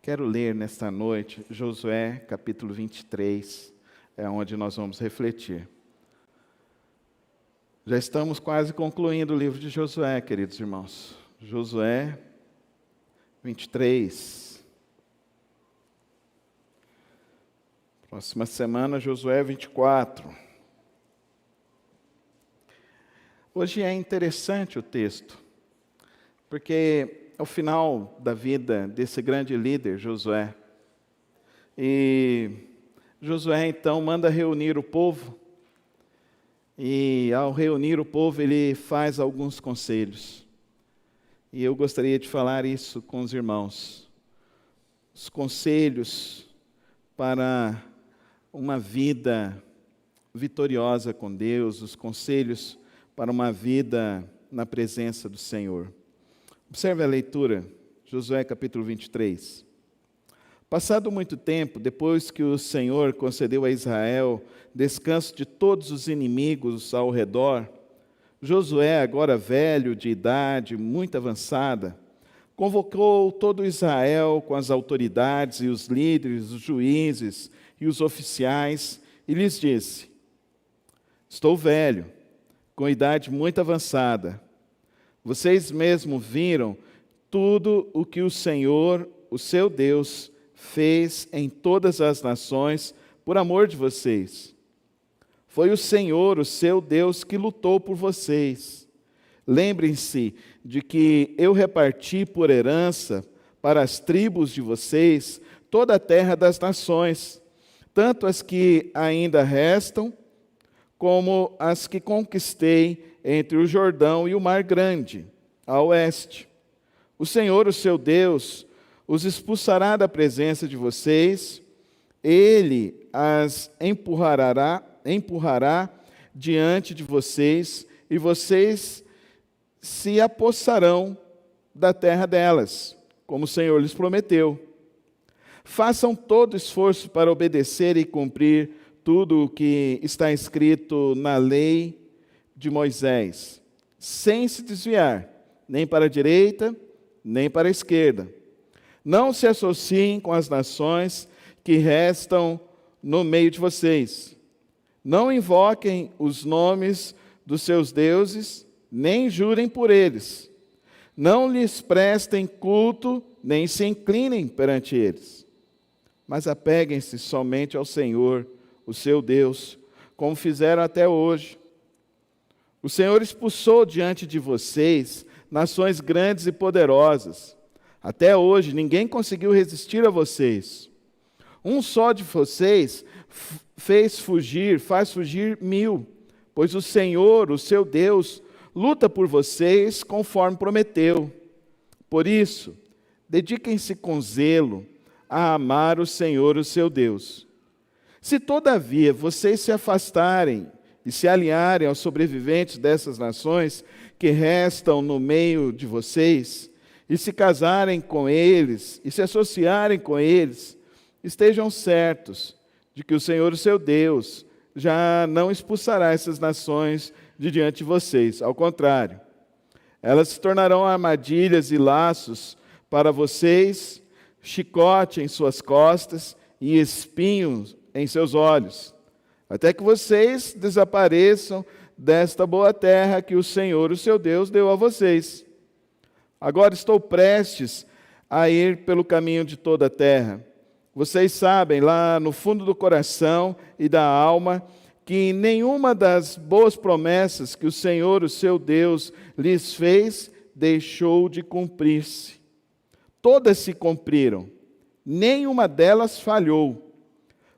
Quero ler nesta noite Josué capítulo 23, é onde nós vamos refletir. Já estamos quase concluindo o livro de Josué, queridos irmãos. Josué 23. Próxima semana, Josué 24. Hoje é interessante o texto, porque é o final da vida desse grande líder, Josué. E Josué, então, manda reunir o povo. E, ao reunir o povo, ele faz alguns conselhos. E eu gostaria de falar isso com os irmãos. Os conselhos para uma vida vitoriosa com Deus, os conselhos para uma vida na presença do Senhor. Observe a leitura, Josué capítulo 23. Passado muito tempo, depois que o Senhor concedeu a Israel descanso de todos os inimigos ao redor, Josué, agora velho, de idade muito avançada, convocou todo Israel com as autoridades e os líderes, os juízes e os oficiais, e lhes disse: estou velho, com idade muito avançada. Vocês mesmos viram tudo o que o Senhor, o seu Deus, fez em todas as nações por amor de vocês. Foi o Senhor, o seu Deus, que lutou por vocês. Lembrem-se de que eu reparti por herança para as tribos de vocês toda a terra das nações, tanto as que ainda restam, como as que conquistei entre o Jordão e o Mar Grande, a oeste. O Senhor, o seu Deus, os expulsará da presença de vocês, Ele as empurrará diante de vocês, e vocês se apossarão da terra delas, como o Senhor lhes prometeu. Façam todo esforço para obedecer e cumprir tudo o que está escrito na lei de Moisés, sem se desviar, nem para a direita, nem para a esquerda. Não se associem com as nações que restam no meio de vocês. Não invoquem os nomes dos seus deuses, nem jurem por eles. Não lhes prestem culto, nem se inclinem perante eles. Mas apeguem-se somente ao Senhor, o seu Deus, como fizeram até hoje. O Senhor expulsou diante de vocês nações grandes e poderosas. Até hoje ninguém conseguiu resistir a vocês. Um só de vocês faz fugir 1000, pois o Senhor, o seu Deus, luta por vocês conforme prometeu. Por isso, dediquem-se com zelo a amar o Senhor, o seu Deus. Se todavia vocês se afastarem e se aliarem aos sobreviventes dessas nações que restam no meio de vocês, e se casarem com eles, e se associarem com eles, estejam certos de que o Senhor, o seu Deus, já não expulsará essas nações de diante de vocês. Ao contrário, elas se tornarão armadilhas e laços para vocês, chicote em suas costas e espinhos em seus olhos, até que vocês desapareçam desta boa terra que o Senhor, o seu Deus, deu a vocês. Agora estou prestes a ir pelo caminho de toda a terra. Vocês sabem, lá no fundo do coração e da alma, que nenhuma das boas promessas que o Senhor, o seu Deus, lhes fez, deixou de cumprir-se. Todas se cumpriram, nenhuma delas falhou.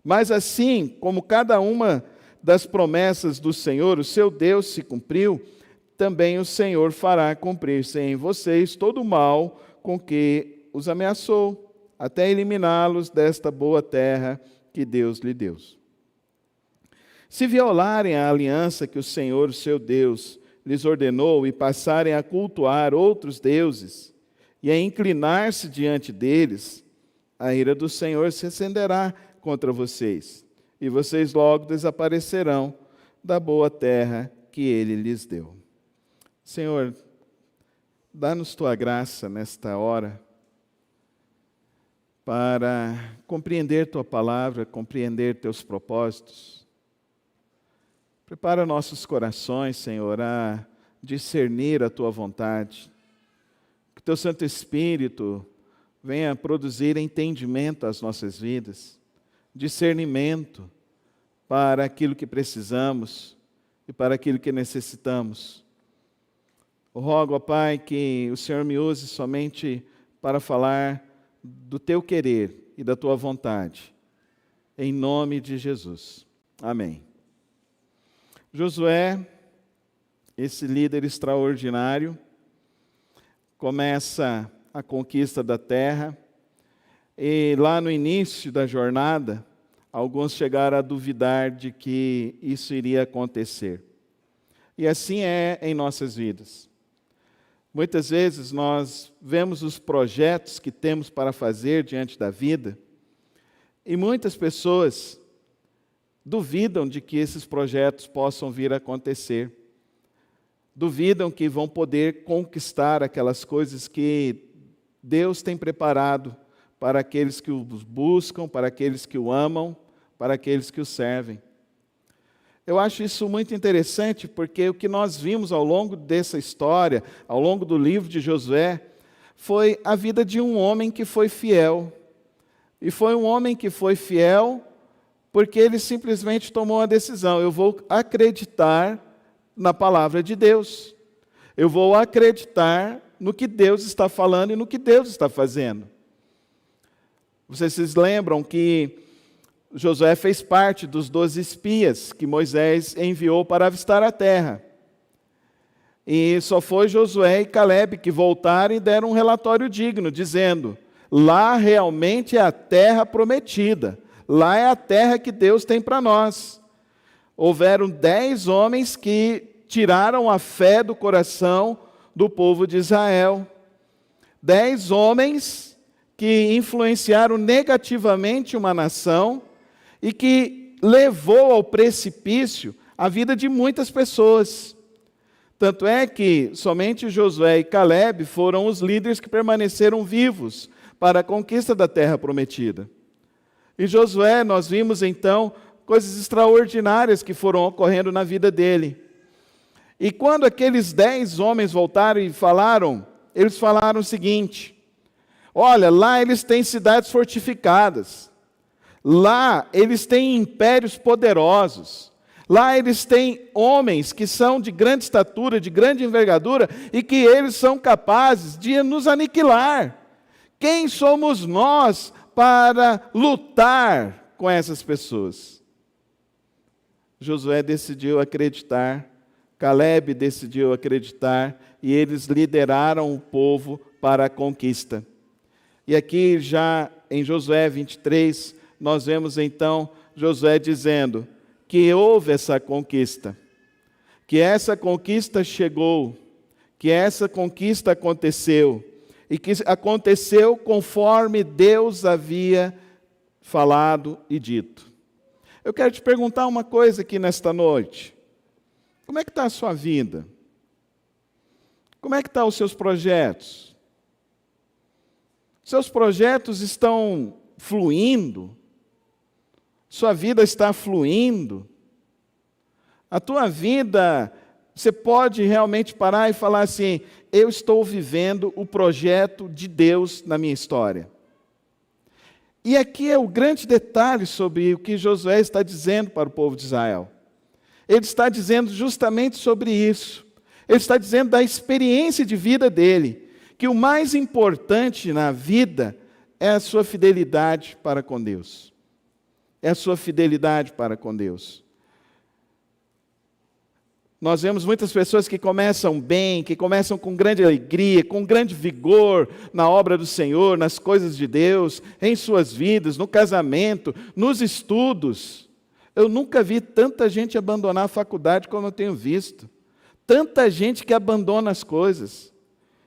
Mas assim como cada uma das promessas do Senhor, o seu Deus, se cumpriu, também o Senhor fará cumprir-se em vocês todo o mal com que os ameaçou, até eliminá-los desta boa terra que Deus lhe deu. Se violarem a aliança que o Senhor, o seu Deus, lhes ordenou e passarem a cultuar outros deuses e a inclinar-se diante deles, a ira do Senhor se acenderá contra vocês, e vocês logo desaparecerão da boa terra que Ele lhes deu. Senhor, dá-nos Tua graça nesta hora, para compreender Tua palavra, compreender Teus propósitos. Prepara nossos corações, Senhor, a discernir a Tua vontade. Que Teu Santo Espírito venha produzir entendimento às nossas vidas, discernimento para aquilo que precisamos e para aquilo que necessitamos. Eu rogo, ó Pai, que o Senhor me use somente para falar do Teu querer e da Tua vontade, em nome de Jesus. Amém. Josué, esse líder extraordinário, começa a conquista da terra, e lá no início da jornada, alguns chegaram a duvidar de que isso iria acontecer. E assim é em nossas vidas. Muitas vezes nós vemos os projetos que temos para fazer diante da vida, e muitas pessoas duvidam de que esses projetos possam vir a acontecer. Duvidam que vão poder conquistar aquelas coisas que Deus tem preparado para aqueles que o buscam, para aqueles que o amam, para aqueles que o servem. Eu acho isso muito interessante, porque o que nós vimos ao longo dessa história, ao longo do livro de Josué, foi a vida de um homem que foi fiel. E foi um homem que foi fiel porque ele simplesmente tomou a decisão: eu vou acreditar na palavra de Deus. Eu vou acreditar no que Deus está falando e no que Deus está fazendo. Vocês se lembram que Josué fez parte dos 12 espias que Moisés enviou para avistar a terra. E só foi Josué e Caleb que voltaram e deram um relatório digno, dizendo: lá realmente é a terra prometida, lá é a terra que Deus tem para nós. Houveram 10 homens que tiraram a fé do coração do povo de Israel. 10 homens que influenciaram negativamente uma nação e que levou ao precipício a vida de muitas pessoas. Tanto é que somente Josué e Caleb foram os líderes que permaneceram vivos para a conquista da terra prometida. Em Josué nós vimos então coisas extraordinárias que foram ocorrendo na vida dele. E quando aqueles 10 homens voltaram e falaram, eles falaram o seguinte: olha, lá eles têm cidades fortificadas, lá eles têm impérios poderosos, lá eles têm homens que são de grande estatura, de grande envergadura, e que eles são capazes de nos aniquilar. Quem somos nós para lutar com essas pessoas? Josué decidiu acreditar, Caleb decidiu acreditar, e eles lideraram o povo para a conquista. E aqui já em Josué 23, nós vemos então Josué dizendo que houve essa conquista, que essa conquista chegou, que essa conquista aconteceu, e que aconteceu conforme Deus havia falado e dito. Eu quero te perguntar uma coisa aqui nesta noite. Como é que está a sua vida? Como é que estão os seus projetos? Seus projetos estão fluindo? Sua vida está fluindo? A tua vida, você pode realmente parar e falar assim: eu estou vivendo o projeto de Deus na minha história. E aqui é o grande detalhe sobre o que Josué está dizendo para o povo de Israel. Ele está dizendo justamente sobre isso. Ele está dizendo da experiência de vida dele, que o mais importante na vida é a sua fidelidade para com Deus. É a sua fidelidade para com Deus. Nós vemos muitas pessoas que começam bem, que começam com grande alegria, com grande vigor na obra do Senhor, nas coisas de Deus, em suas vidas, no casamento, nos estudos. Eu nunca vi tanta gente abandonar a faculdade como eu tenho visto. Tanta gente que abandona as coisas,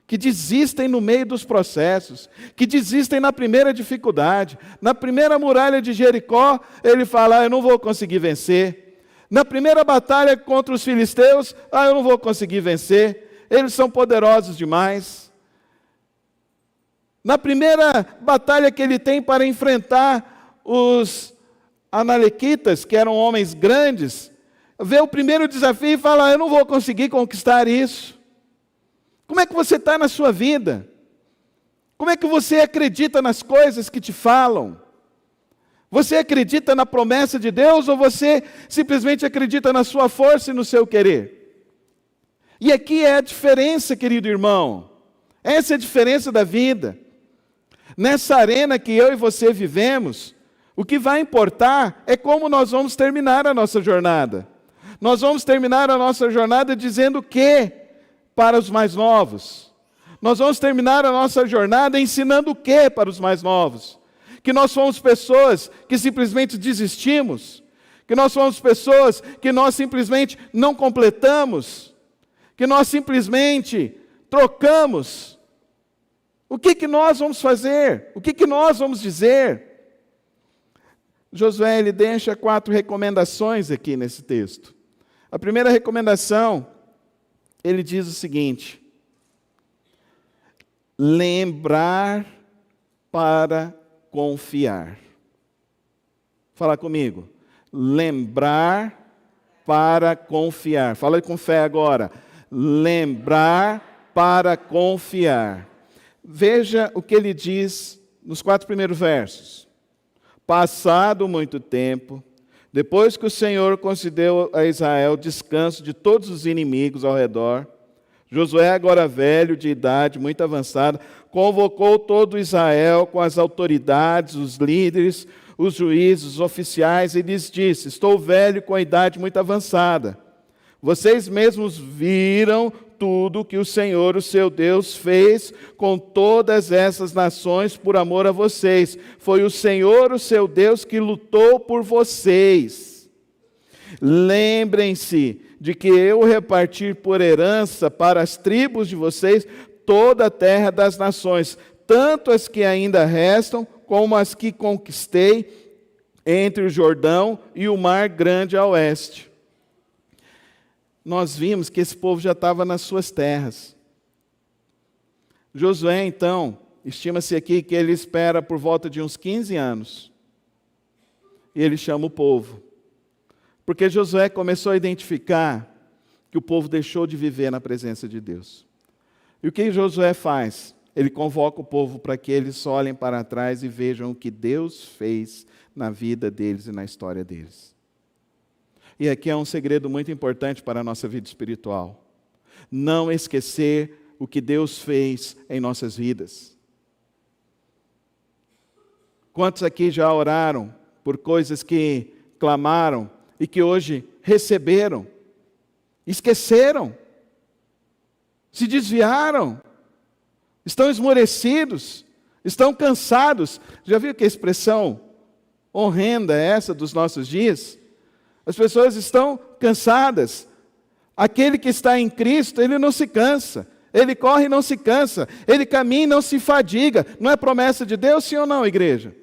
que desistem no meio dos processos, que desistem na primeira dificuldade. Na primeira muralha de Jericó, ele fala: eu não vou conseguir vencer. Na primeira batalha contra os filisteus, eu não vou conseguir vencer, eles são poderosos demais. Na primeira batalha que ele tem para enfrentar os Amalequitas, que eram homens grandes, vê o primeiro desafio e fala: eu não vou conseguir conquistar isso. Como é que você está na sua vida? Como é que você acredita nas coisas que te falam? Você acredita na promessa de Deus ou você simplesmente acredita na sua força e no seu querer? E aqui é a diferença, querido irmão. Essa é a diferença da vida. Nessa arena que eu e você vivemos, o que vai importar é como nós vamos terminar a nossa jornada. Nós vamos terminar a nossa jornada dizendo o quê para os mais novos? Nós vamos terminar a nossa jornada ensinando o quê para os mais novos? Que nós somos pessoas que simplesmente desistimos, que nós somos pessoas que nós simplesmente não completamos, que nós simplesmente trocamos. O que nós vamos fazer? O que nós vamos dizer? Josué, ele deixa 4 recomendações aqui nesse texto. A primeira recomendação, ele diz o seguinte: lembrar para confiar. Fala comigo. Lembrar para confiar. Fala com fé agora. Lembrar para confiar. Veja o que ele diz nos 4 primeiros versos. Passado muito tempo, depois que o Senhor concedeu a Israel descanso de todos os inimigos ao redor, Josué, agora velho, de idade muito avançada, convocou todo Israel com as autoridades, os líderes, os juízes, os oficiais, e lhes disse: estou velho com a idade muito avançada. Vocês mesmos viram tudo que o Senhor, o seu Deus, fez com todas essas nações por amor a vocês. Foi o Senhor, o seu Deus, que lutou por vocês. Lembrem-se de que eu reparti por herança para as tribos de vocês toda a terra das nações, tanto as que ainda restam, como as que conquistei entre o Jordão e o Mar Grande a oeste. Nós vimos que esse povo já estava nas suas terras. Josué, então, estima-se aqui que ele espera por volta de uns 15 anos. E ele chama o povo. Porque Josué começou a identificar que o povo deixou de viver na presença de Deus. E o que Josué faz? Ele convoca o povo para que eles olhem para trás e vejam o que Deus fez na vida deles e na história deles. E aqui é um segredo muito importante para a nossa vida espiritual. Não esquecer o que Deus fez em nossas vidas. Quantos aqui já oraram por coisas que clamaram e que hoje receberam? Esqueceram? Se desviaram? Estão esmorecidos? Estão cansados? Já viu que expressão horrenda é essa dos nossos dias? As pessoas estão cansadas. Aquele que está em Cristo, ele não se cansa. Ele corre e não se cansa. Ele caminha e não se fadiga. Não é promessa de Deus, sim ou não, igreja?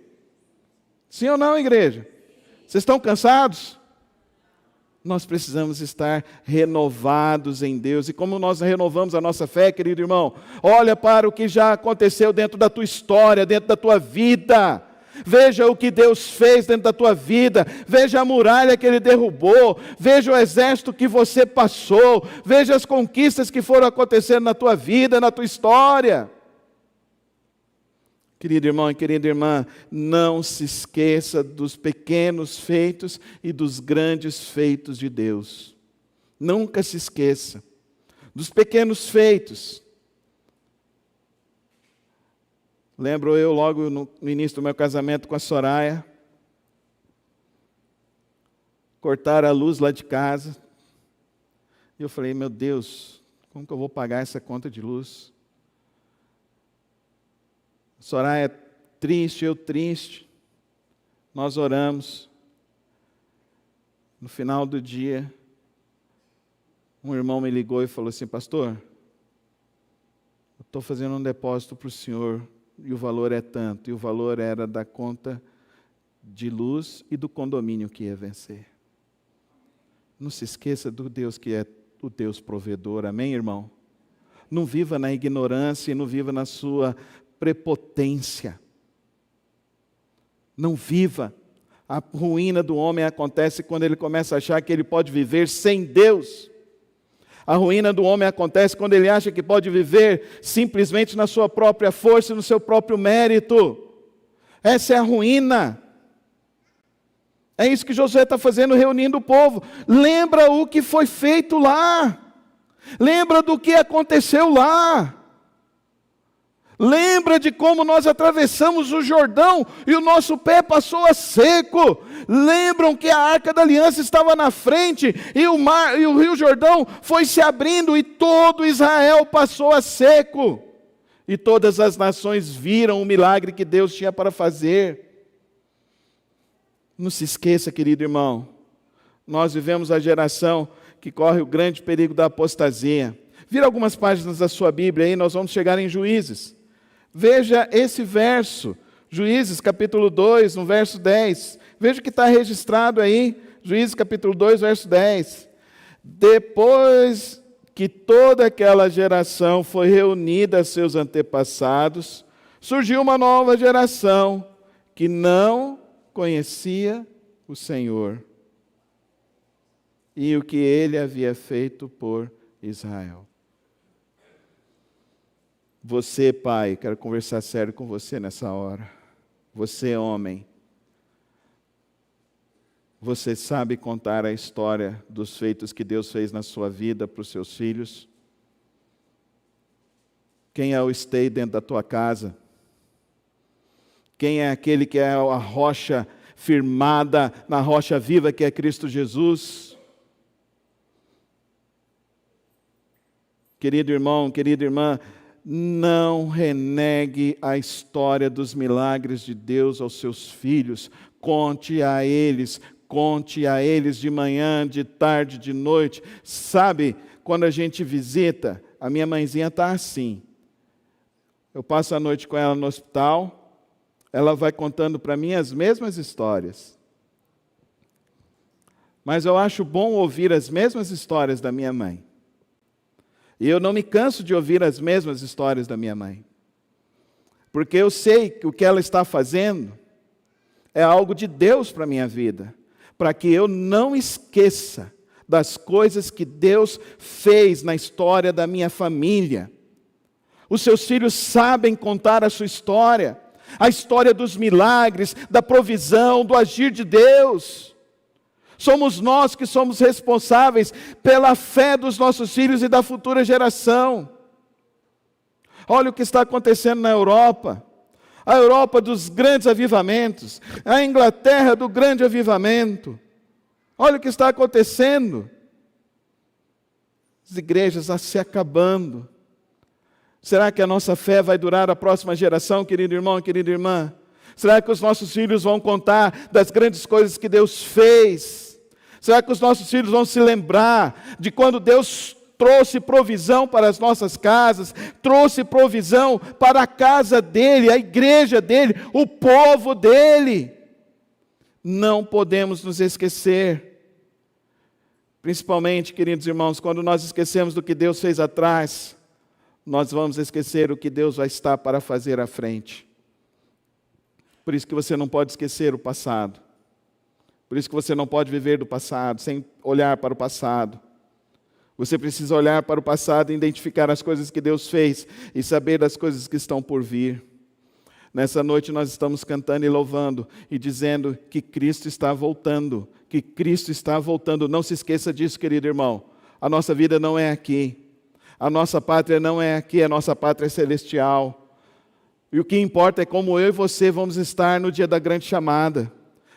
Sim ou não, igreja? Vocês estão cansados? Nós precisamos estar renovados em Deus. E como nós renovamos a nossa fé, querido irmão? Olha para o que já aconteceu dentro da tua história, dentro da tua vida. Veja o que Deus fez dentro da tua vida, veja a muralha que Ele derrubou, veja o exército que você passou, veja as conquistas que foram acontecendo na tua vida, na tua história. Querido irmão e querida irmã, não se esqueça dos pequenos feitos e dos grandes feitos de Deus. Nunca se esqueça dos pequenos feitos. Lembro eu logo no início do meu casamento com a Soraya, cortaram a luz lá de casa, e eu falei: meu Deus, como que eu vou pagar essa conta de luz? Soraya triste, eu triste, nós oramos. No final do dia, um irmão me ligou e falou assim: pastor, eu estou fazendo um depósito para o senhor, e o valor é tanto, e o valor era da conta de luz e do condomínio que ia vencer. Não se esqueça do Deus que é o Deus provedor, amém, irmão? Não viva na ignorância e não viva na sua prepotência. Não viva. A ruína do homem acontece quando ele começa a achar que ele pode viver sem Deus. A ruína do homem acontece quando ele acha que pode viver simplesmente na sua própria força e no seu próprio mérito. Essa é a ruína. É isso que Josué está fazendo, reunindo o povo. Lembra o que foi feito lá. Lembra do que aconteceu lá. Lembra de como nós atravessamos o Jordão e o nosso pé passou a seco. Lembram que a Arca da Aliança estava na frente e o Rio Jordão foi se abrindo e todo Israel passou a seco. E todas as nações viram o milagre que Deus tinha para fazer. Não se esqueça, querido irmão, nós vivemos a geração que corre o grande perigo da apostasia. Vira algumas páginas da sua Bíblia aí, nós vamos chegar em Juízes. Veja esse verso, Juízes capítulo 2, no verso 10. Veja o que está registrado aí, Juízes capítulo 2, verso 10. Depois que toda aquela geração foi reunida a seus antepassados, surgiu uma nova geração que não conhecia o Senhor e o que Ele havia feito por Israel. Você, pai, quero conversar sério com você nessa hora. Você, homem, você sabe contar a história dos feitos que Deus fez na sua vida para os seus filhos? Quem é o esteio dentro da tua casa? Quem é aquele que é a rocha firmada na rocha viva que é Cristo Jesus? Querido irmão, querida irmã, não renegue a história dos milagres de Deus aos seus filhos. Conte a eles de manhã, de tarde, de noite. Sabe, quando a gente visita, a minha mãezinha está assim. Eu passo a noite com ela no hospital, ela vai contando para mim as mesmas histórias. Mas eu acho bom ouvir as mesmas histórias da minha mãe. E eu não me canso de ouvir as mesmas histórias da minha mãe. Porque eu sei que o que ela está fazendo é algo de Deus para a minha vida. Para que eu não esqueça das coisas que Deus fez na história da minha família. Os seus filhos sabem contar a sua história. A história dos milagres, da provisão, do agir de Deus. Somos nós que somos responsáveis pela fé dos nossos filhos e da futura geração. Olha o que está acontecendo na Europa. A Europa dos grandes avivamentos. A Inglaterra do grande avivamento. Olha o que está acontecendo. As igrejas se acabando. Será que a nossa fé vai durar a próxima geração, querido irmão, querida irmã? Será que os nossos filhos vão contar das grandes coisas que Deus fez? Será que os nossos filhos vão se lembrar de quando Deus trouxe provisão para as nossas casas, trouxe provisão para a casa dele, a igreja dele, o povo dele? Não podemos nos esquecer. Principalmente, queridos irmãos, quando nós esquecemos do que Deus fez atrás, nós vamos esquecer o que Deus vai estar para fazer à frente. Por isso que você não pode esquecer o passado. Por isso que você não pode viver do passado, sem olhar para o passado. Você precisa olhar para o passado e identificar as coisas que Deus fez e saber das coisas que estão por vir. Nessa noite nós estamos cantando e louvando e dizendo que Cristo está voltando, que Cristo está voltando. Não se esqueça disso, querido irmão. A nossa vida não é aqui. A nossa pátria não é aqui, a nossa pátria é celestial. E o que importa é como eu e você vamos estar no dia da grande chamada.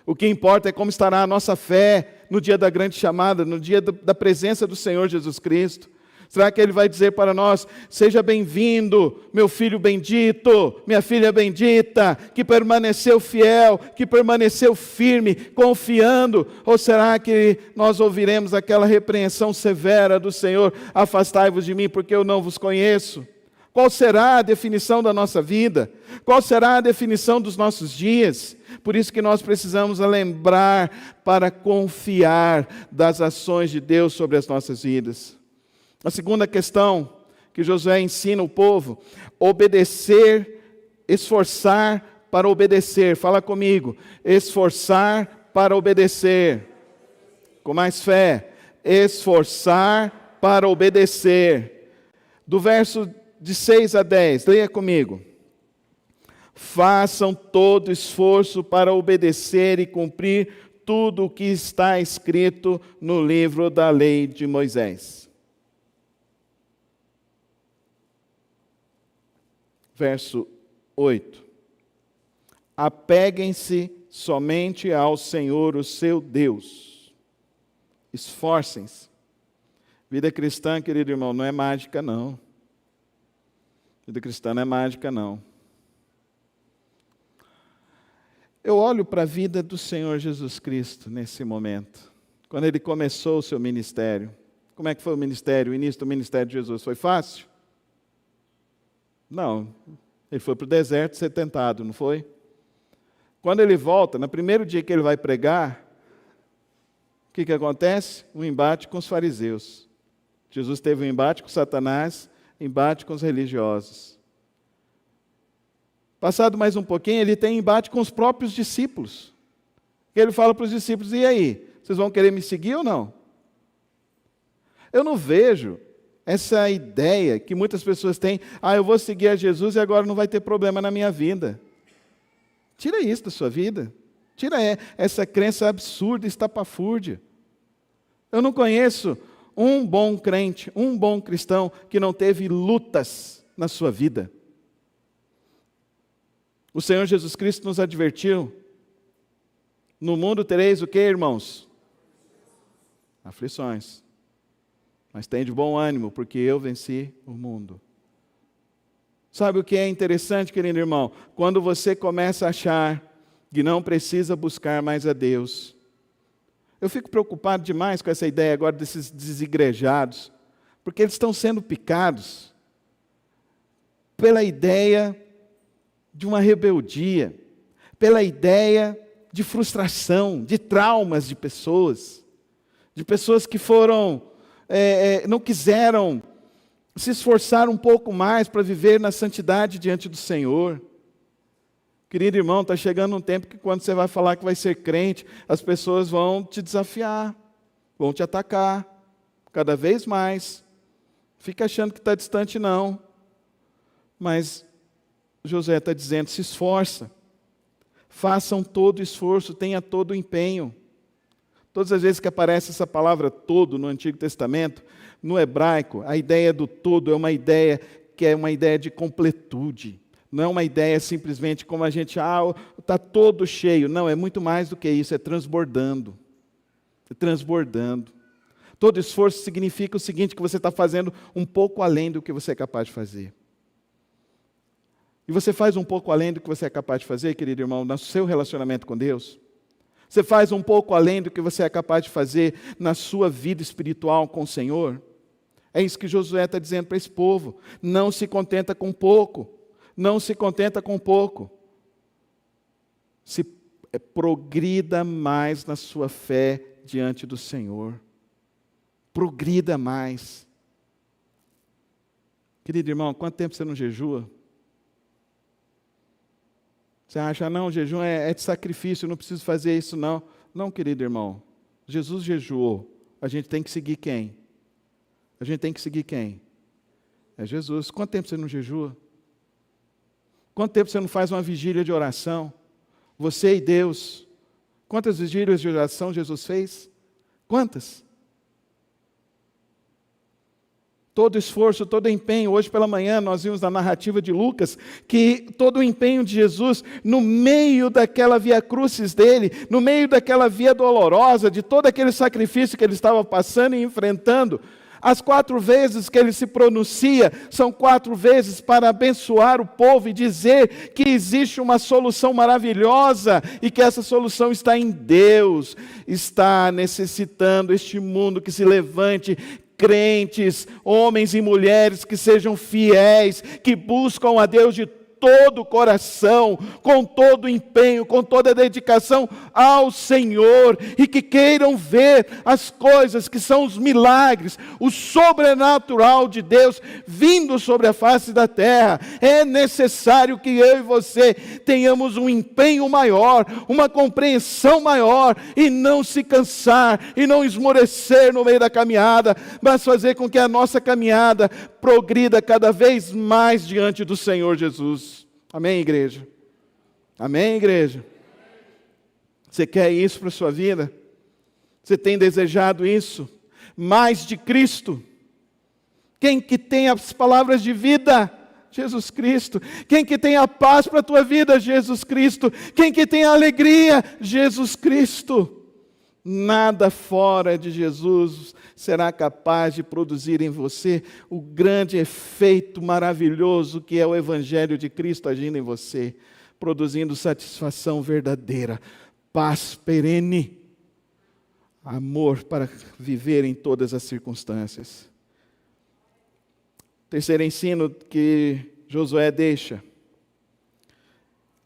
O que importa é como estará a nossa fé no dia da grande chamada, no dia da presença do Senhor Jesus Cristo. Será que Ele vai dizer para nós, seja bem-vindo, meu filho bendito, minha filha bendita, que permaneceu fiel, que permaneceu firme, confiando? Ou será que nós ouviremos aquela repreensão severa do Senhor, afastai-vos de mim, porque eu não vos conheço? Qual será a definição da nossa vida? Qual será a definição dos nossos dias? Por isso que nós precisamos lembrar para confiar das ações de Deus sobre as nossas vidas. A segunda questão que Josué ensina o povo, obedecer esforçar para obedecer. Fala comigo. Esforçar para obedecer. Com mais fé. Esforçar para obedecer. Do verso de 6 a 10, leia comigo. Façam todo esforço para obedecer e cumprir tudo o que está escrito no livro da lei de Moisés. Verso 8. Apeguem-se somente ao Senhor, o seu Deus. Esforcem-se. Vida cristã, querido irmão, não é mágica, não. Vida cristã não é mágica, não. Eu olho para a vida do Senhor Jesus Cristo nesse momento. Quando Ele começou o seu ministério. Como é que foi o ministério, o início do ministério de Jesus? Foi fácil? Não. Ele foi para o deserto ser tentado, não foi? Quando Ele volta, no primeiro dia que Ele vai pregar, o que acontece? Um embate com os fariseus. Jesus teve um embate com Satanás, embate com os religiosos. Passado mais um pouquinho, ele tem embate com os próprios discípulos. Ele fala para os discípulos, e aí? Vocês vão querer me seguir ou não? Eu não vejo essa ideia que muitas pessoas têm, eu vou seguir a Jesus e agora não vai ter problema na minha vida. Tira isso da sua vida. Tira essa crença absurda, estapafúrdia. Eu não conheço um bom crente, um bom cristão que não teve lutas na sua vida. O Senhor Jesus Cristo nos advertiu, no mundo tereis o que, irmãos? Aflições. Mas tem de bom ânimo, porque eu venci o mundo. Sabe o que é interessante, querido irmão? Quando você começa a achar que não precisa buscar mais a Deus. Eu fico preocupado demais com essa ideia agora desses desigrejados, porque eles estão sendo picados pela ideia de uma rebeldia, pela ideia de frustração, de traumas de pessoas que foram, não quiseram se esforçar um pouco mais para viver na santidade diante do Senhor. Querido irmão, está chegando um tempo que quando você vai falar que vai ser crente, as pessoas vão te desafiar, vão te atacar, cada vez mais. Fica achando que está distante, não. Mas Josué está dizendo, se esforça, façam todo esforço, tenha todo o empenho. Todas as vezes que aparece essa palavra todo no Antigo Testamento, no hebraico, a ideia do todo é uma ideia que é uma ideia de completude. Não é uma ideia simplesmente como a gente, está todo cheio. Não, é muito mais do que isso, é transbordando. É transbordando. Todo esforço significa o seguinte, que você está fazendo um pouco além do que você é capaz de fazer. E você faz um pouco além do que você é capaz de fazer, querido irmão, no seu relacionamento com Deus. Você faz um pouco além do que você é capaz de fazer na sua vida espiritual com o Senhor. É isso que Josué está dizendo para esse povo. Não se contenta com pouco. Não se contenta com pouco. Se progrida mais na sua fé diante do Senhor. Progrida mais. Querido irmão, quanto tempo você não jejua? Você acha, não, o jejum é de sacrifício, eu não preciso fazer isso, não. Não, querido irmão. Jesus jejuou. A gente tem que seguir quem? A gente tem que seguir quem? É Jesus. Quanto tempo você não jejua? Quanto tempo você não faz uma vigília de oração? Você e Deus. Quantas vigílias de oração Jesus fez? Quantas? Todo esforço, todo empenho. Hoje pela manhã nós vimos na narrativa de Lucas que todo o empenho de Jesus, no meio daquela via crucis dele, no meio daquela via dolorosa, de todo aquele sacrifício que ele estava passando e enfrentando, as 4 vezes que ele se pronuncia, são 4 vezes para abençoar o povo e dizer que existe uma solução maravilhosa e que essa solução está em Deus. Está necessitando este mundo que se levante, crentes, homens e mulheres que sejam fiéis, que buscam a Deus de todo o coração, com todo o empenho, com toda a dedicação ao Senhor, e que queiram ver as coisas que são os milagres, o sobrenatural de Deus vindo sobre a face da terra. É necessário que eu e você tenhamos um empenho maior, uma compreensão maior, e não se cansar, e não esmorecer no meio da caminhada, mas fazer com que a nossa caminhada progrida cada vez mais diante do Senhor Jesus. Amém, igreja? Amém, igreja? Você quer isso para a sua vida? Você tem desejado isso? Mais de Cristo? Quem que tem as palavras de vida? Jesus Cristo. Quem que tem a paz para a tua vida? Jesus Cristo. Quem que tem a alegria? Jesus Cristo. Nada fora de Jesus será capaz de produzir em você o grande efeito maravilhoso que é o Evangelho de Cristo agindo em você, produzindo satisfação verdadeira, paz perene, amor para viver em todas as circunstâncias. Terceiro ensino que Josué deixa: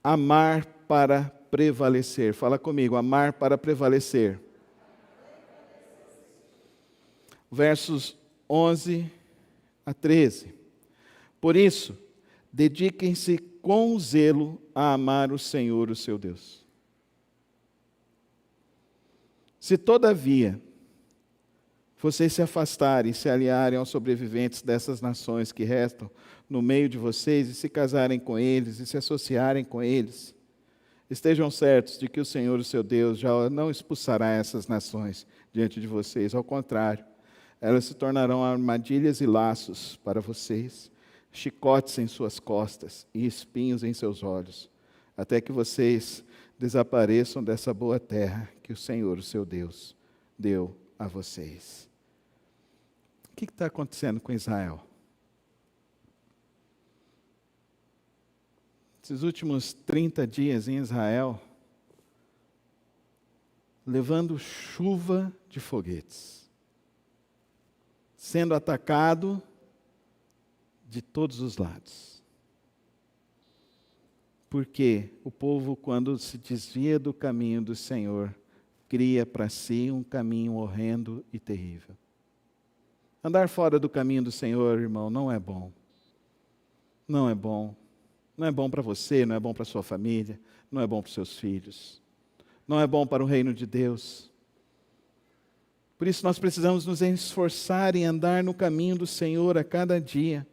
amar para prevalecer. Fala comigo, amar para prevalecer. Versos 11 a 13. Por isso, dediquem-se com zelo a amar o Senhor, o seu Deus. Se todavia vocês se afastarem e se aliarem aos sobreviventes dessas nações que restam no meio de vocês, e se casarem com eles, e se associarem com eles, estejam certos de que o Senhor, o seu Deus, já não expulsará essas nações diante de vocês. Ao contrário, elas se tornarão armadilhas e laços para vocês, chicotes em suas costas e espinhos em seus olhos, até que vocês desapareçam dessa boa terra que o Senhor, o seu Deus, deu a vocês. O que está acontecendo com Israel? Esses últimos 30 dias em Israel, levando chuva de foguetes, sendo atacado de todos os lados. Porque o povo, quando se desvia do caminho do Senhor, cria para si um caminho horrendo e terrível. Andar fora do caminho do Senhor, irmão, não é bom. Não é bom. Não é bom para você, não é bom para a sua família, não é bom para os seus filhos. Não é bom para o reino de Deus. Por isso nós precisamos nos esforçar em andar no caminho do Senhor a cada dia.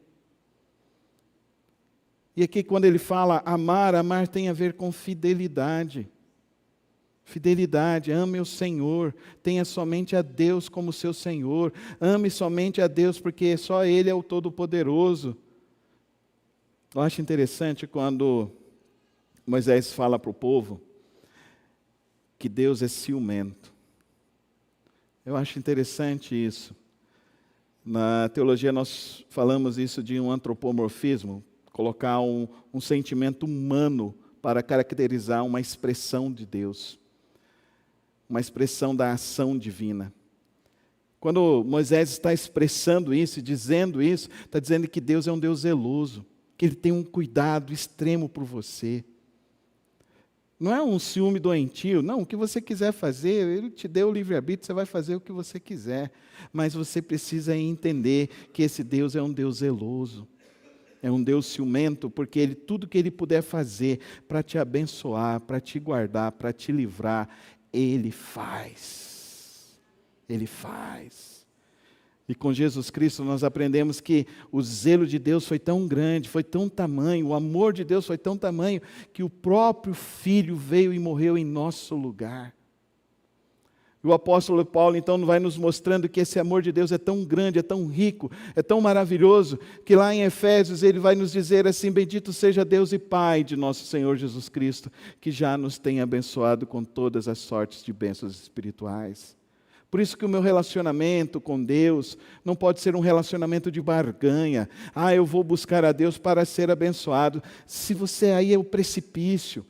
E aqui quando ele fala amar, amar tem a ver com fidelidade. Fidelidade, ame o Senhor, tenha somente a Deus como seu Senhor, ame somente a Deus porque só Ele é o Todo-Poderoso. Eu acho interessante quando Moisés fala para o povo que Deus é ciumento. Eu acho interessante isso. Na teologia nós falamos isso de um antropomorfismo, colocar um sentimento humano para caracterizar uma expressão de Deus, uma expressão da ação divina. Quando Moisés está expressando isso e dizendo isso, está dizendo que Deus é um Deus zeloso, que Ele tem um cuidado extremo por você. Não é um ciúme doentio, não, o que você quiser fazer, Ele te deu o livre-arbítrio, você vai fazer o que você quiser. Mas você precisa entender que esse Deus é um Deus zeloso, é um Deus ciumento, porque tudo que Ele puder fazer para te abençoar, para te guardar, para te livrar, Ele faz. Ele faz. E com Jesus Cristo nós aprendemos que o zelo de Deus foi tão grande, foi tão tamanho, o amor de Deus foi tão tamanho, que o próprio Filho veio e morreu em nosso lugar. E o apóstolo Paulo então vai nos mostrando que esse amor de Deus é tão grande, é tão rico, é tão maravilhoso, que lá em Efésios ele vai nos dizer assim: bendito seja Deus e Pai de nosso Senhor Jesus Cristo, que já nos tem abençoado com todas as sortes de bênçãos espirituais. Por isso que o meu relacionamento com Deus não pode ser um relacionamento de barganha. Eu vou buscar a Deus para ser abençoado. Se você aí é o precipício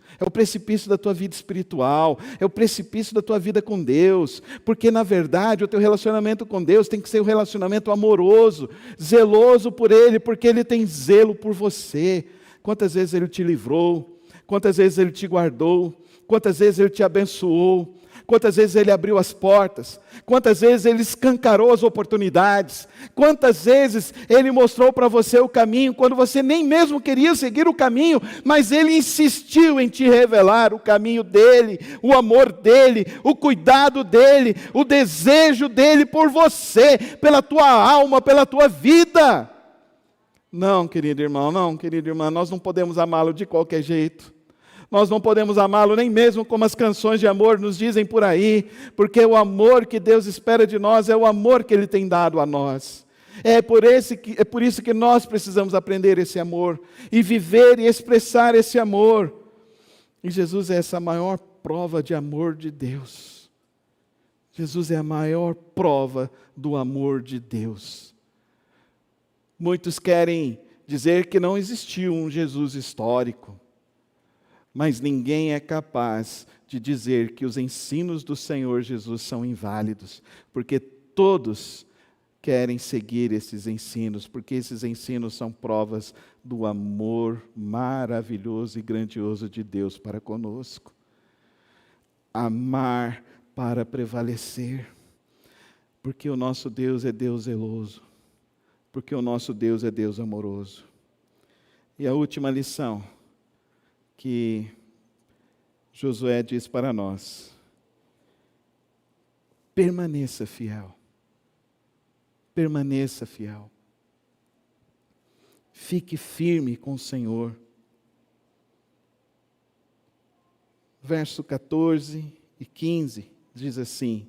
da tua vida espiritual, é o precipício da tua vida com Deus. Porque na verdade o teu relacionamento com Deus tem que ser um relacionamento amoroso, zeloso por Ele, porque Ele tem zelo por você. quantas vezes Ele te livrou, quantas vezes Ele te guardou, quantas vezes Ele te abençoou, quantas vezes Ele abriu as portas, quantas vezes Ele escancarou as oportunidades, quantas vezes Ele mostrou para você o caminho, quando você nem mesmo queria seguir o caminho, mas Ele insistiu em te revelar o caminho dEle, o amor dEle, o cuidado dEle, o desejo dEle por você, pela tua alma, pela tua vida. Não, querido irmão, não, querida irmã, nós não podemos amá-lo de qualquer jeito. Nós não podemos amá-lo nem mesmo como as canções de amor nos dizem por aí, porque o amor que Deus espera de nós é o amor que Ele tem dado a nós. É por isso que nós precisamos aprender esse amor, e viver e expressar esse amor. E Jesus é essa maior prova de amor de Deus. Jesus é a maior prova do amor de Deus. Muitos querem dizer que não existiu um Jesus histórico, mas ninguém é capaz de dizer que os ensinos do Senhor Jesus são inválidos, porque todos querem seguir esses ensinos, porque esses ensinos são provas do amor maravilhoso e grandioso de Deus para conosco. Amar para prevalecer, porque o nosso Deus é Deus zeloso, porque o nosso Deus é Deus amoroso. E a última lição que Josué diz para nós: permaneça fiel. Permaneça fiel. Fique firme com o Senhor. Verso 14 e 15 diz assim: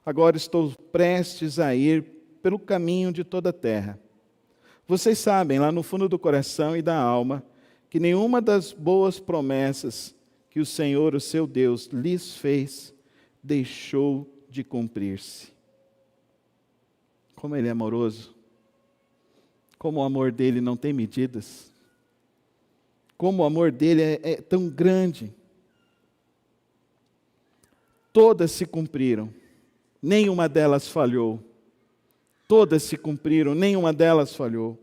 agora estou prestes a ir pelo caminho de toda a terra. Vocês sabem, lá no fundo do coração e da alma, que nenhuma das boas promessas que o Senhor, o seu Deus, lhes fez, deixou de cumprir-se. Como Ele é amoroso, como o amor dEle não tem medidas, como o amor dEle é tão grande. Todas se cumpriram, nenhuma delas falhou. Todas se cumpriram, nenhuma delas falhou.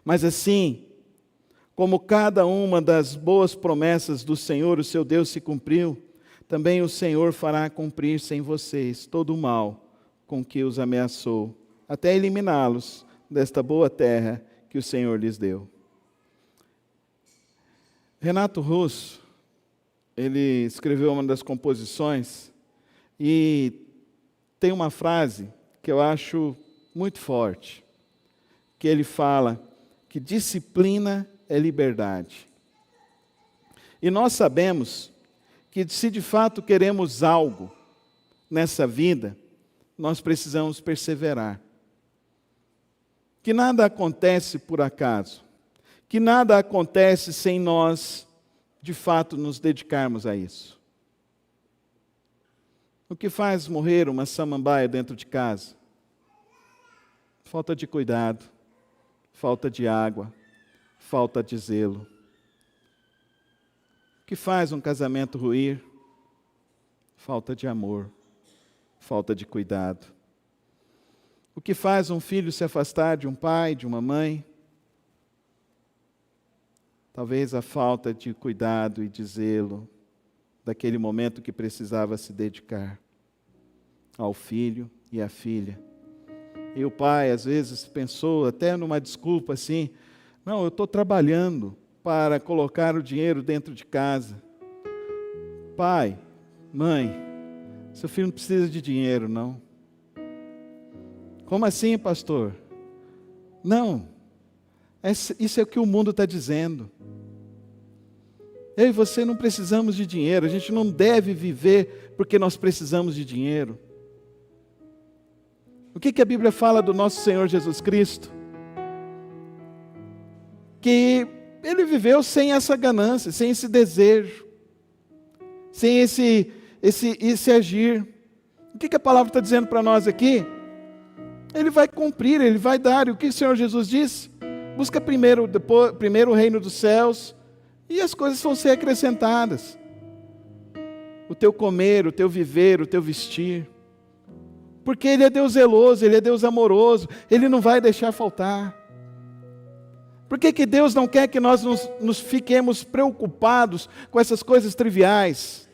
Mas assim, como cada uma das boas promessas do Senhor, o seu Deus, se cumpriu, também o Senhor fará cumprir-se em vocês todo o mal com que os ameaçou, até eliminá-los desta boa terra que o Senhor lhes deu. Renato Russo, ele escreveu uma das composições e tem uma frase que eu acho muito forte, que ele fala que disciplina é liberdade. E nós sabemos que se de fato queremos algo nessa vida, nós precisamos perseverar. Que nada acontece por acaso, que nada acontece sem nós, de fato, nos dedicarmos a isso. O que faz morrer uma samambaia dentro de casa? Falta de cuidado, falta de água, falta de zelo. O que faz um casamento ruir? Falta de amor, falta de cuidado. O que faz um filho se afastar de um pai, de uma mãe? Talvez a falta de cuidado e de zelo daquele momento que precisava se dedicar ao filho e à filha. E o pai, às vezes, pensou até numa desculpa assim: não, eu estou trabalhando para colocar o dinheiro dentro de casa. Pai, mãe, seu filho não precisa de dinheiro, não. Como assim, pastor? Não, isso é o que o mundo está dizendo. Eu e você não precisamos de dinheiro, a gente não deve viver porque nós precisamos de dinheiro. O que a Bíblia fala do nosso Senhor Jesus Cristo? Que Ele viveu sem essa ganância, sem esse desejo, sem esse agir. O que a palavra está dizendo para nós aqui? Ele vai cumprir, Ele vai dar. E o que o Senhor Jesus disse? Busca primeiro o reino dos céus e as coisas vão ser acrescentadas. O teu comer, o teu viver, o teu vestir. Porque Ele é Deus zeloso, Ele é Deus amoroso, Ele não vai deixar faltar. Por que que Deus não quer que nós nos fiquemos preocupados com essas coisas triviais?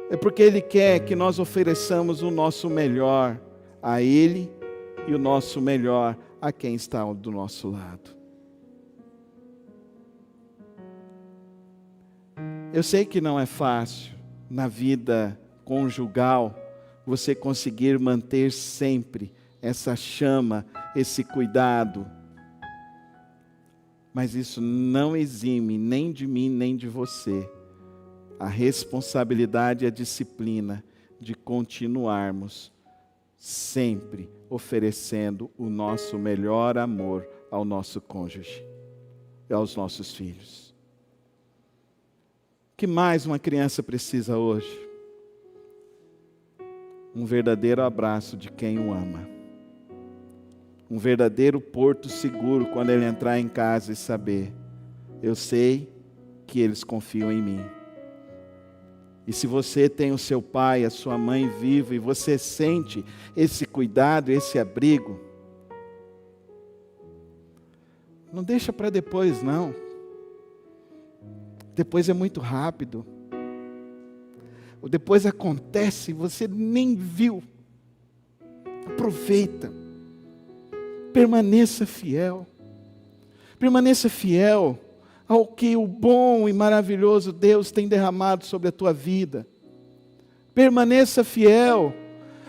É porque Ele quer que nós ofereçamos o nosso melhor a Ele e o nosso melhor a quem está do nosso lado. Eu sei que não é fácil na vida conjugal você conseguir manter sempre essa chama, esse cuidado. Mas isso não exime nem de mim, nem de você a responsabilidade e a disciplina de continuarmos sempre oferecendo o nosso melhor amor ao nosso cônjuge e aos nossos filhos. O que mais uma criança precisa hoje? Um verdadeiro abraço de quem o ama. Um verdadeiro porto seguro quando ele entrar em casa e saber: eu sei que eles confiam em mim. E se você tem o seu pai, a sua mãe vivo, e você sente esse cuidado, esse abrigo, não deixa para depois não. Depois é muito rápido. O depois acontece e você nem viu. Aproveita. Permaneça fiel. Permaneça fiel ao que o bom e maravilhoso Deus tem derramado sobre a tua vida. Permaneça fiel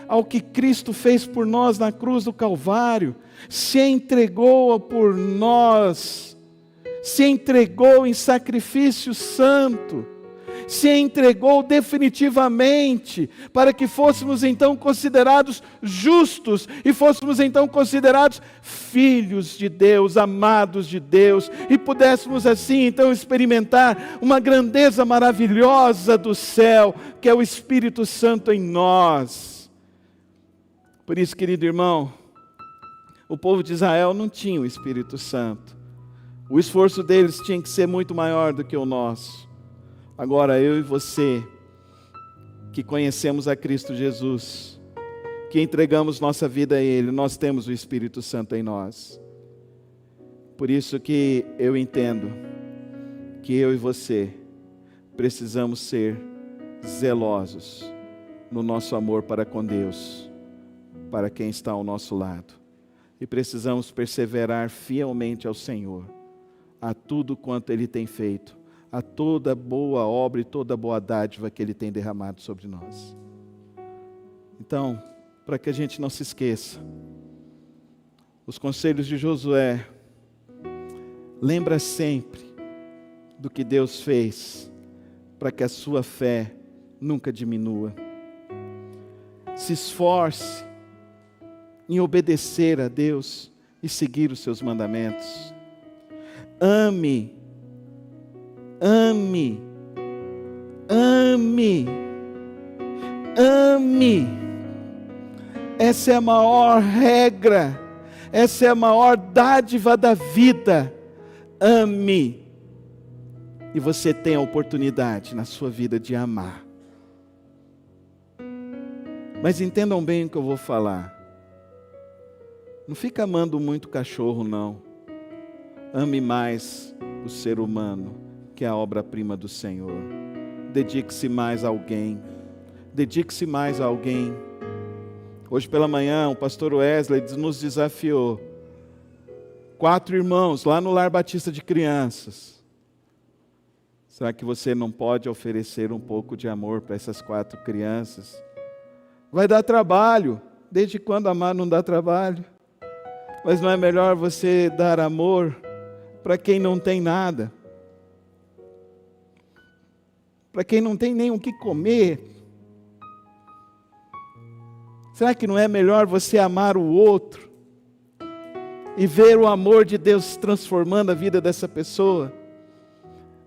ao que Cristo fez por nós na cruz do Calvário. Se entregou por nós. Se entregou em sacrifício santo. Se entregou definitivamente para que fôssemos então considerados justos e fôssemos então considerados filhos de Deus, amados de Deus, e pudéssemos assim então experimentar uma grandeza maravilhosa do céu, que é o Espírito Santo em nós. Por isso, querido irmão, o povo de Israel não tinha o Espírito Santo. O esforço deles tinha que ser muito maior do que o nosso. Agora, eu e você, que conhecemos a Cristo Jesus, que entregamos nossa vida a Ele, nós temos o Espírito Santo em nós. Por isso que eu entendo que eu e você precisamos ser zelosos no nosso amor para com Deus, para quem está ao nosso lado. E precisamos perseverar fielmente ao Senhor, a tudo quanto Ele tem feito, a toda boa obra e toda boa dádiva que Ele tem derramado sobre nós. Então, para que a gente não se esqueça, os conselhos de Josué, lembra sempre do que Deus fez, para que a sua fé nunca diminua. Se esforce em obedecer a Deus e seguir os seus mandamentos. Ame. Ame, ame, ame. Essa é a maior regra, essa é a maior dádiva da vida. Ame. E você tem a oportunidade na sua vida de amar. Mas entendam bem o que eu vou falar. Não fica amando muito cachorro, não. Ame mais o ser humano, que é a obra-prima do Senhor. Dedique-se mais a alguém. Dedique-se mais a alguém. Hoje pela manhã, o pastor Wesley nos desafiou. 4 irmãos lá no Lar Batista de Crianças. Será que você não pode oferecer um pouco de amor para essas 4 crianças? Vai dar trabalho. Desde quando amar não dá trabalho? Mas não é melhor você dar amor para quem não tem nada? Para quem não tem nem o que comer? Será que não é melhor você amar o outro e ver o amor de Deus transformando a vida dessa pessoa?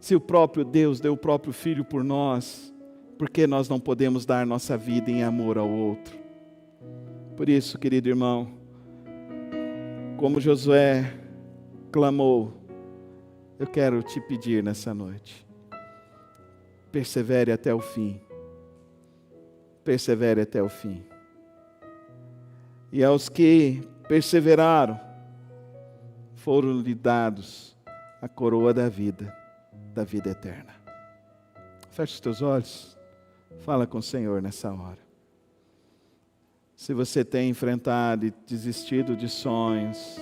Se o próprio Deus deu o próprio Filho por nós, por que nós não podemos dar nossa vida em amor ao outro? Por isso, querido irmão, como Josué clamou, eu quero te pedir nessa noite: persevere até o fim. Persevere até o fim. E aos que perseveraram, foram lhe dados a coroa da vida eterna. Feche os teus olhos, fala com o Senhor nessa hora. Se você tem enfrentado e desistido de sonhos,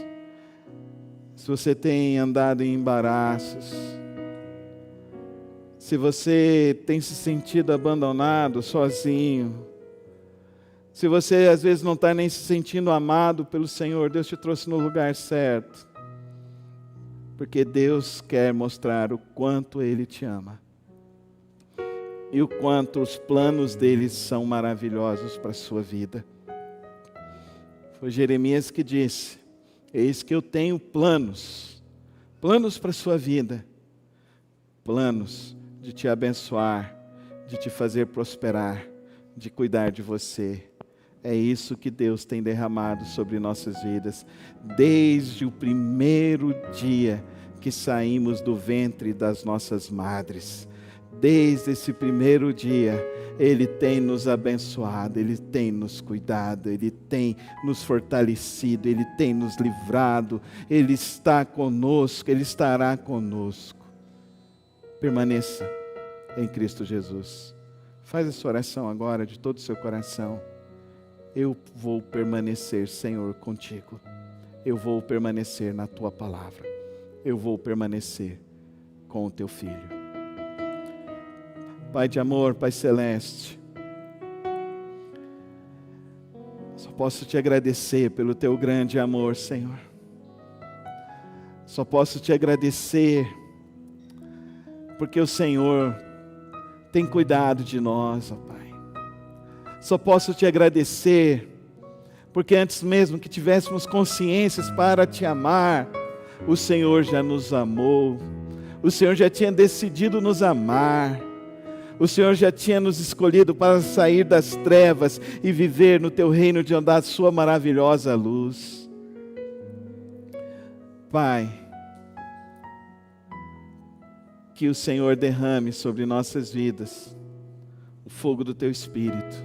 se você tem andado em embaraços, se você tem se sentido abandonado, sozinho, se você às vezes não está nem se sentindo amado pelo Senhor, Deus te trouxe no lugar certo. Porque Deus quer mostrar o quanto Ele te ama. E o quanto os planos dele são maravilhosos para a sua vida. Foi Jeremias que disse: eis que eu tenho planos para a sua vida, planos de te abençoar, de te fazer prosperar, de cuidar de você. É isso que Deus tem derramado sobre nossas vidas, desde o primeiro dia que saímos do ventre das nossas madres. Desde esse primeiro dia, Ele tem nos abençoado, Ele tem nos cuidado, Ele tem nos fortalecido, Ele tem nos livrado, Ele está conosco, Ele estará conosco. Permaneça em Cristo Jesus. Faz essa oração agora de todo o seu coração. Eu vou permanecer, Senhor, contigo. Eu vou permanecer na Tua palavra. Eu vou permanecer com o Teu Filho. Pai de amor, Pai celeste, só posso Te agradecer pelo Teu grande amor, Senhor. Só posso Te agradecer porque o Senhor tem cuidado de nós, ó Pai. Só posso Te agradecer porque antes mesmo que tivéssemos consciências para Te amar, o Senhor já nos amou. O Senhor já tinha decidido nos amar. O Senhor já tinha nos escolhido para sair das trevas e viver no Teu reino de andar a Sua maravilhosa luz. Pai, que o Senhor derrame sobre nossas vidas o fogo do Teu Espírito,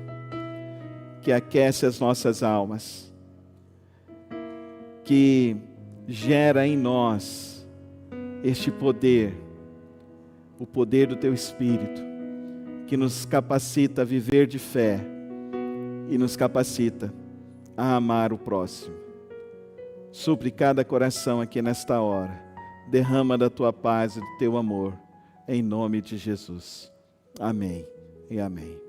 que aquece as nossas almas, que gera em nós este poder, o poder do Teu Espírito, que nos capacita a viver de fé e nos capacita a amar o próximo. Supre cada coração aqui nesta hora. Derrama da Tua paz e do Teu amor, em nome de Jesus. Amém e amém.